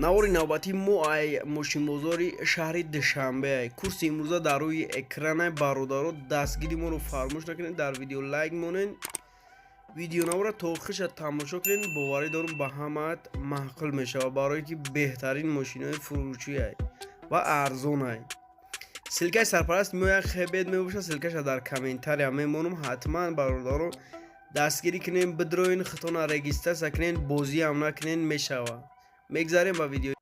навори навбатӣ мо ай мошинбозори шаҳри душанбе курси имрӯза дар рӯи экрана бародаро дастгири моро фаромӯш накунед дар видео лайк монед видеонавора то охириша тамошо кунед боварӣ дорам ба ҳамаат маъқул мешавад барое ки беҳтарин мошинои фурӯшӣ ва арзон силкаи сарпараст мо як хебед мебошад силкаша дар комментария мемонам ҳатман бародаро дастгирӣ кунем бидроен хитона регистрация кунен бозӣ ҳам накунен мешавад мегзарем ба видео.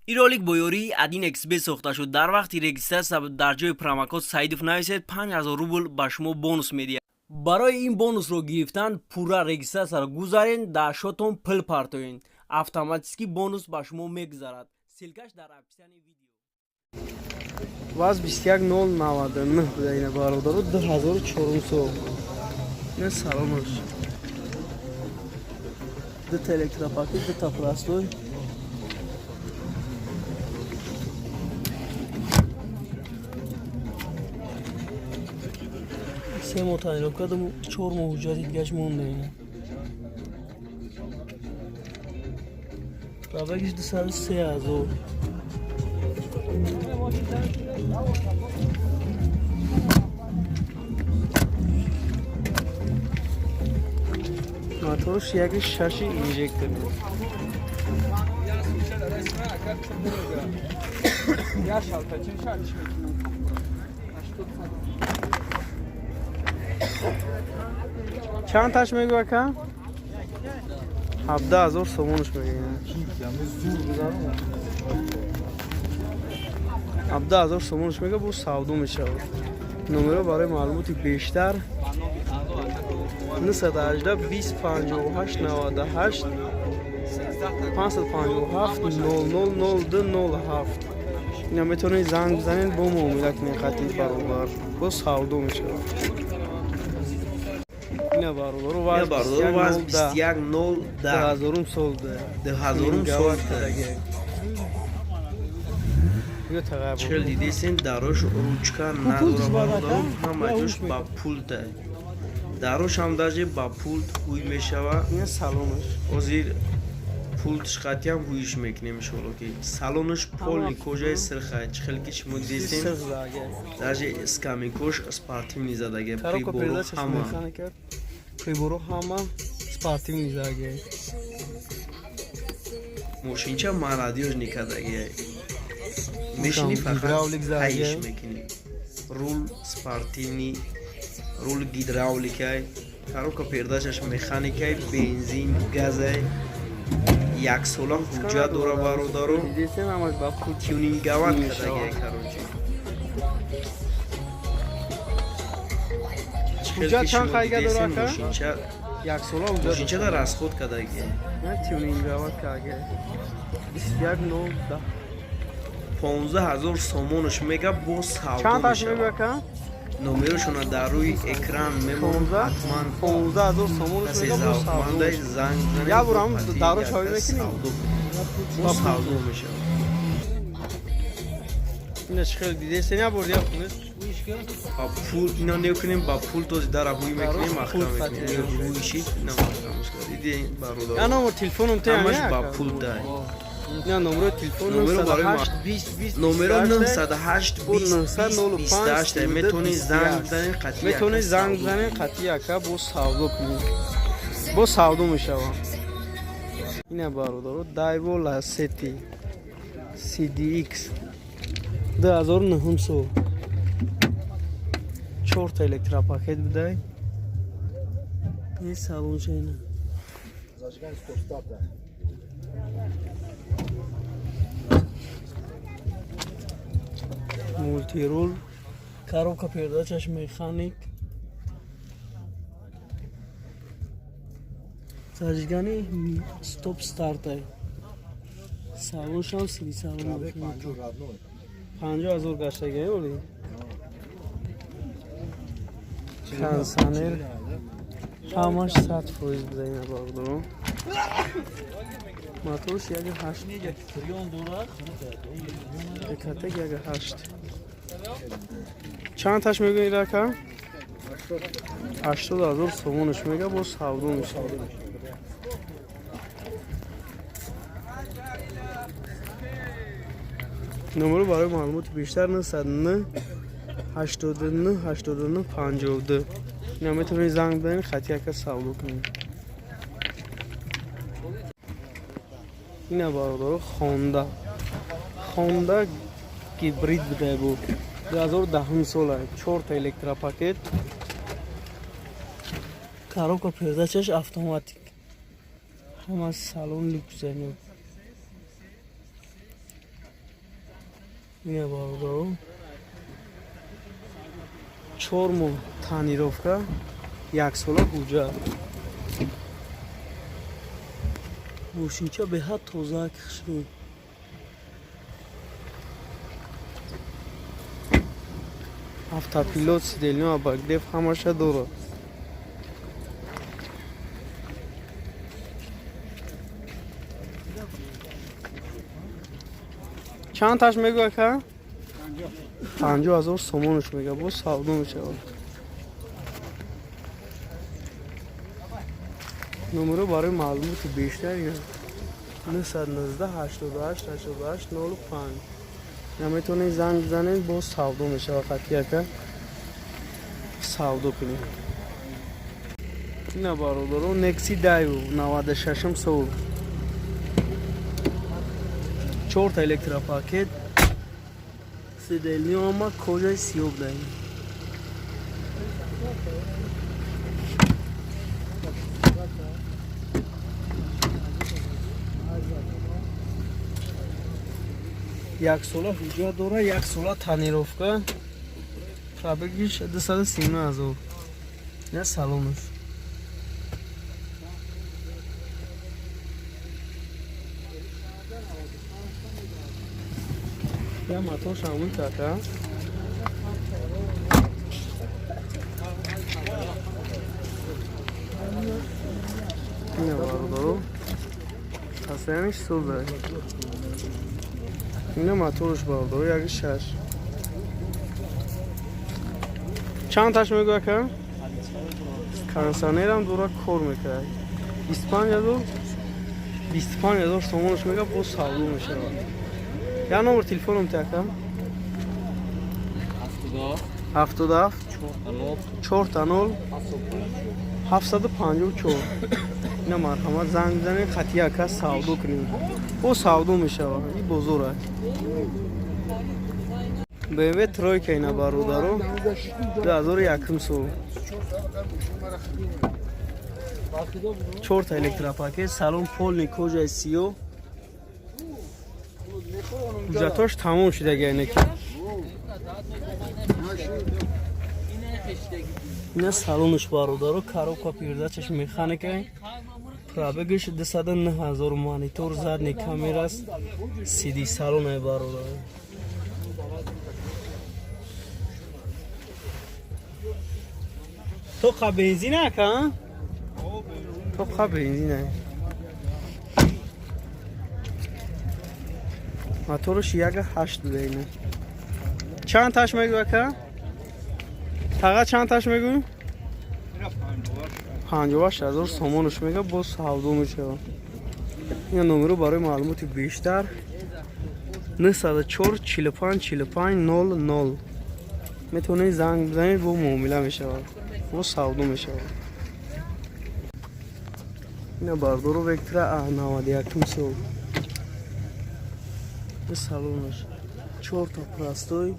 این ролик با یاری ادین XB ساخته شد. در وقتی رجیستر در جای پروموکد سعیدوف نویسید 5000 روبل به شما بونوس میده. برای این بونوس رو گرفتن پورا رجیستر رو گذارین در شاتون پل پارتوین اتوماتیکی بونوس به شما میگذارد. سیلکش در اپشن ویدیو. واز 21099 بوده این برادر 2400. نه سلامش. دو تا الکتروپاکت دو تا پلاستوی سه ماه تعریف کردم 4 ماه حجتی دیگهش مونده اینه روکش 203,000 موتورش یک شاشه اینجکتور چند تاش میگه که 17,000 سومونش میگه 17,000 سومونش میگه بو سودو میشه نمره برای معلومات بیشتر 918 258 98 557 000207 اینا میتونید زنگ بزنید با معامله کنید خطی برابر با سودو میشه اینا برادر واز 2110 هزارم سال ده هزارم سال چل دیدیسین داروش روچکا نداره برادر همه جوش با پول ده داروش هم داجه با پول خوی میشوه این سالونش ازیر پولش خطی هم خویش میکنیم شلو که سالونش پولی کجای سرخه چخلکیش مدیسین داجه اسکامیکوش اسپارتیمی زدگه پی برو همه прибору ҳама спортивни заге мошинча марадиёж никадаге мешини фақат ҳайш мекини рул спортивни рул гидравликай коробка передачаш механикай бензин газай як сола ҳуҷҷат дора бародаро тюнингаван кадаге карочи ҳуҷҷат чанд хайга дора ка як сола мошинча дар расход кадаге на тюнингават кадаге 219 15000 сомонош мега бо савдо чанд аш мега ка номерошона дар рӯи экран мемонад ҳатман 15000 сомонош мега бо савдо занг я бурам даро чой мекунӣ бо савдо мешавад ина чӣ хел дидесен я бор я хунес با پول اینا نکنیم با پول تو در روی میکنیم مخدم میکنیم رویشی نماخدمش کردید برادر یا نمبر تلفنم همش با پول دای یا نمبر تلفن 908 28 میتونی زنگ بزنید قطعی میتونی زنگ بزنید قطعی اکا با سودو کنید با سودو میشه اینا برادر دایو لاستی CDX 2900 4 تا الکتروپاکت بده این سالون چینه مولتی رول коробка передачаш механик зажигани стоп стартай салоншам сиди салон 50,000 гаштаге боли کنسانر همش 100% بوده این باردارو موتورش یک 8 کته یک 8 چند تاش میگه این رکم 80,000 سومونش میگه با سودو میشه номеро барои маълумоти бештар 909 89 89 52. اینا میتونید زنگ بزنید خطی که سودا کنید. اینا برادر خوندا گیبرید بوده بود 2010 ساله 4 تا الکتروپاکت коробка передачаш автоматик ҳама салон люксени ина бародаро 4 моҳ танировка 1 сола ҳуҷҷат мошинча беҳад тоза хушрӯй автопилот сидели абагдев ҳамаша дорад چند تاش میگه که 50,000 سومونش میگه باز سودا میشه نمره برای معلومات بیشتر اینه 919 88 88 05 نمیتونی زنگ بزنید باز سودا میشه وقتی که سودا کنید اینا برادرو نکسی دایو 96 سال 4 تا الکتروپاکت سیدلی اما کجای سیوب داریم یک ساله حجت داره 1 ساله تانیروفکا پرابگیش 239,000 نه سالونش یا ماتور شامل کاکا اینه باردارو تصمیمش سول داره اینه ماتورش باردارو یکی 6 چند تاش میگوه که کنسانیر هم دورا کور میکنه 25,000 سومونش میگه باز سودا میشه یا نمبر تلفنم تاکم 77 49 754 اینا مرحمت زنگ بزنید خطی اکا سودا کنید او سودا میشه این بزرگه BMW тройка اینا برادرو 2001 سال 4 تا الکتروپاکت سالن پول کجای سیو حجتاش تمام شده گه که اینا سالونش برادرو коробка передачаш механика пробегиш 209,000 монитор задний камераст CD салон бародаро توخ بنزین اکا توخ بنزینه موتورش 1.8 بوده اینه چند تاش میگو اکا؟ فقط چند تاش میگو؟ 58,000 سومونش میگه باز سودا میشه این نمره برای معلومات بیشتر 904 45 45 00 میتونید زنگ بزنید با معامله میشه و سودا میشه اینا باردارو وکتر 91 سال به سالونش 4 تا پلاستوی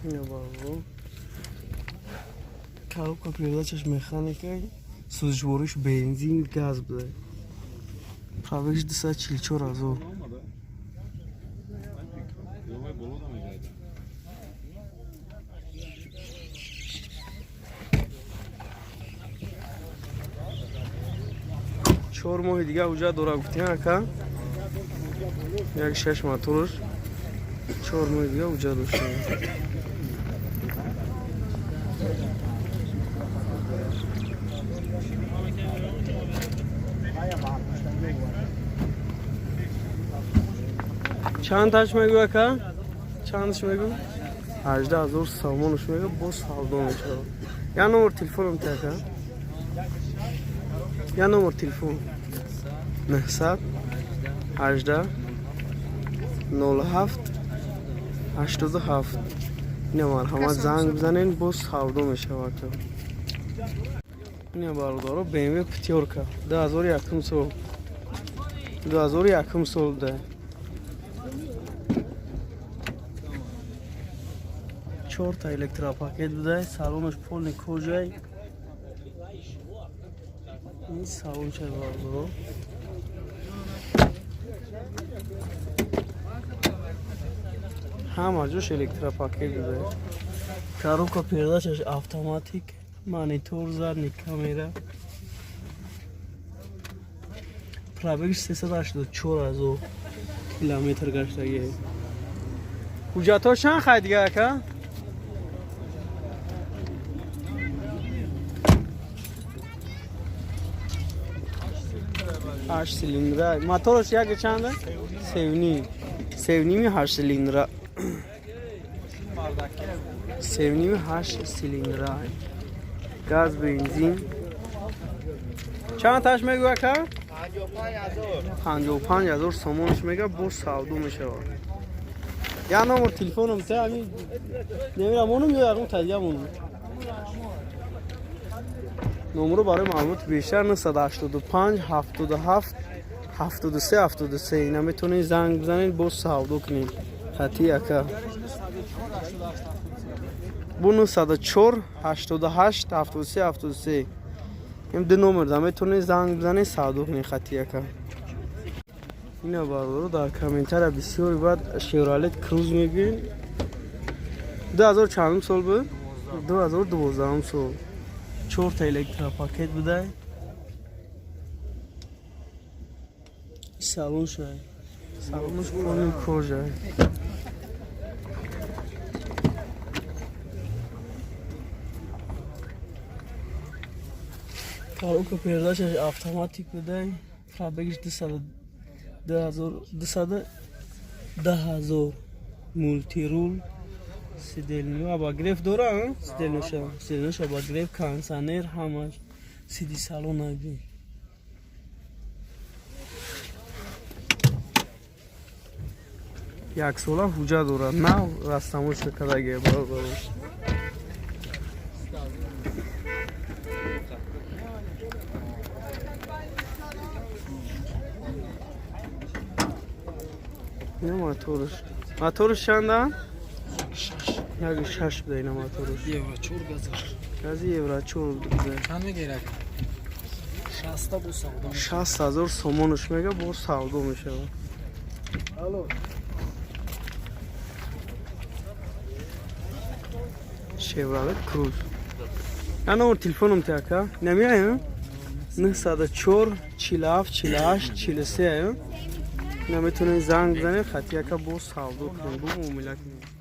اینا باردارو коробка передачаш механика сӯзишвориш бензин газ буде пробегиш 244,000 4 моҳи дига ҳуҷҷат дора гуфтем ака 1.6 моторш 4 моҳи дига ҳуҷҷат доштем چند تاش میگو اکا؟ چندش میگو؟ 18000 سامانش میگه باز سودا میشه. یا نمبر تلفنم تکا یا نمبر تلفن 900 18 07 87 نمبر همه زنگ بزنین باز سودا میشه. این برادرها BMW پتیورکا 2001 سال 2001 سال ده 4 تا الکتروپاکت بوده. سالونش پول کجای این سالون چه برادرها همه جوش الکتروپاکت بوده. коробка передачаш автоматик, монитор задний камера. пробегиш 384000 километр гаштаги. ҳуҷҷатҳо чанд хай дига ака? 8 силиндра. мотораш яке чанда? 7.5 8 силиндра. 7.5 8 силиндра. газ бензин. чанд таш мегӯ ака? 55000 сомонаш мега бо савдо мешавад. я номер телефонам те ами немирамонум ё ягон тадиямонум. номеро барои маълумоти бештар 985 77 73 73 ина метавонед занг бизанед бо савдо кунед. хати ака бо 904 88 73 73 ин ду номерда метавонед занг бизанед савдо кунед. хати ака ина бародаро дар комментария бисёри баъд Chevrolet Cruze мегӯед. 2000 чандум сол буд? 2012 сол. 4 та электропакет буда. салон шуд. салонш полный кожа. коробка передачаш автоматик буда. пробегиш 210,000 мультирул. сидельню обогрев дора, сидельнюш обогрев, кондиционер, ҳамаш сиди салон аби. як сола ҳуҷҷат дорад. нав растамош кадаги бародаро. ина моторш чанда? 6 буда ина моторш. евро 4 газар. гази евро 4 буда. чанд мегирад? 60 бо савдо. 60000 сомонаш мега бо савдо мешавад. алло. Chevrolet Cruze. я номер телефонам те ака? намеяем? 904 47 48 43 ина метавонед занг бизанед. хати ака бо савдо кунед. бо муомила кунед.